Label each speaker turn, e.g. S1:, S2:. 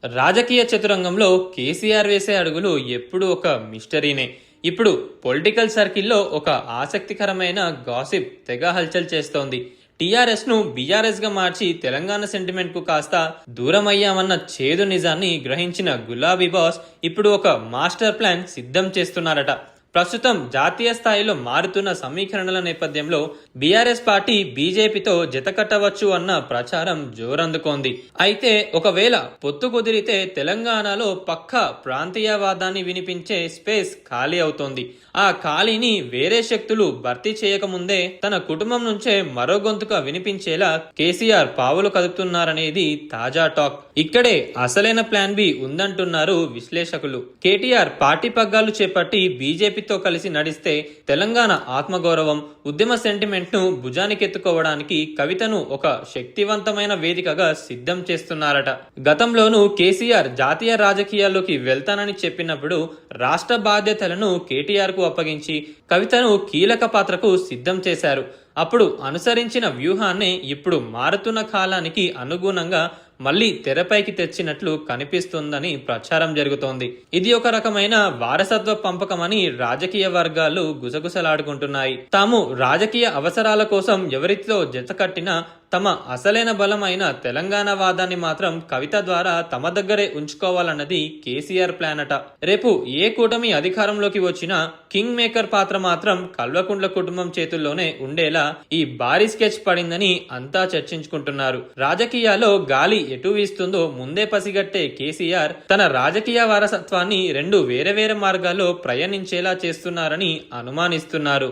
S1: రాజకీయ చతురంగంలో కేసీఆర్ వేసే అడుగులు ఎప్పుడూ ఒక మిస్టరీనే. ఇప్పుడు పొలిటికల్ సర్కిల్లో ఒక ఆసక్తికరమైన గాసిప్ తెగ హల్చల్ చేస్తోంది. టీఆర్ఎస్ ను బీఆర్ఎస్ గా మార్చి తెలంగాణ సెంటిమెంట్ కు కాస్త దూరం అయ్యామన్న చేదు నిజాన్ని గ్రహించిన గులాబీ బాస్ ఇప్పుడు ఒక మాస్టర్ ప్లాన్ సిద్ధం చేస్తున్నారట. ప్రస్తుతం జాతీయ స్థాయిలో మారుతున్న సమీకరణల నేపథ్యంలో బీఆర్ఎస్ పార్టీ బీజేపీతో జతకట్టవచ్చు అన్న ప్రచారం జోరందుకోంది. అయితే ఒకవేళ పొత్తు కుదిరితే తెలంగాణలో పక్కా ప్రాంతీయవాదాన్ని వినిపించే స్పేస్ ఖాళీ అవుతోంది. ఆ ఖాళీని వేరే శక్తులు భర్తీ చేయకముందే తన కుటుంబం నుంచే మరో గొంతుక వినిపించేలా కేసీఆర్ పావులు కదుపుతున్నారనేది తాజా టాక్. ఇక్కడే అసలైన ప్లాన్ బి ఉందంటున్నారు విశ్లేషకులు. కేటీఆర్ పార్టీ పగ్గాలు చేపట్టి బీజేపీతో కలిసి నడిస్తే తెలంగాణ ఆత్మగౌరవం, ఉద్యమ సెంటిమెంట్ ను భుజానికెత్తుకోవడానికి కవితను ఒక శక్తివంతమైన వేదికగా సిద్ధం చేస్తున్నారట. గతంలోనూ కేసీఆర్ జాతీయ రాజకీయాల్లోకి వెళ్తానని చెప్పినప్పుడు రాష్ట్ర బాధ్యతలను కేటీఆర్ కు అప్పగించి కవితను కీలక పాత్రకు సిద్ధం చేశారు. అప్పుడు అనుసరించిన వ్యూహాన్నే ఇప్పుడు మారుతున్న కాలానికి అనుగుణంగా మళ్లీ తెరపైకి తెచ్చినట్లు కనిపిస్తుందని ప్రచారం జరుగుతోంది. ఇది ఒక రకమైన వారసత్వ పంపకమని రాజకీయ వర్గాలు గుసగుసలాడుకుంటున్నాయి. తాము రాజకీయ అవసరాల కోసం ఎవరితో జతకట్టినా తమ అసలైన బలమైన తెలంగాణ వాదాన్ని మాత్రం కవిత ద్వారా తమ దగ్గరే ఉంచుకోవాలన్నది కేసీఆర్ ప్లాన్ అట. రేపు ఏ కూటమి అధికారంలోకి వచ్చినా కింగ్ మేకర్ పాత్ర మాత్రం కల్వకుంట్ల కుటుంబం చేతుల్లోనే ఉండేలా ఈ భారీ స్కెచ్ పడిందని అంతా చర్చించుకుంటున్నారు. రాజకీయాల్లో గాలి ఎటు వీస్తుందో ముందే పసిగట్టే కేసీఆర్ తన రాజకీయ వారసత్వాన్ని రెండు వేరే వేరే మార్గాల్లో ప్రయాణించేలా చేస్తున్నారని అనుమానిస్తున్నారు.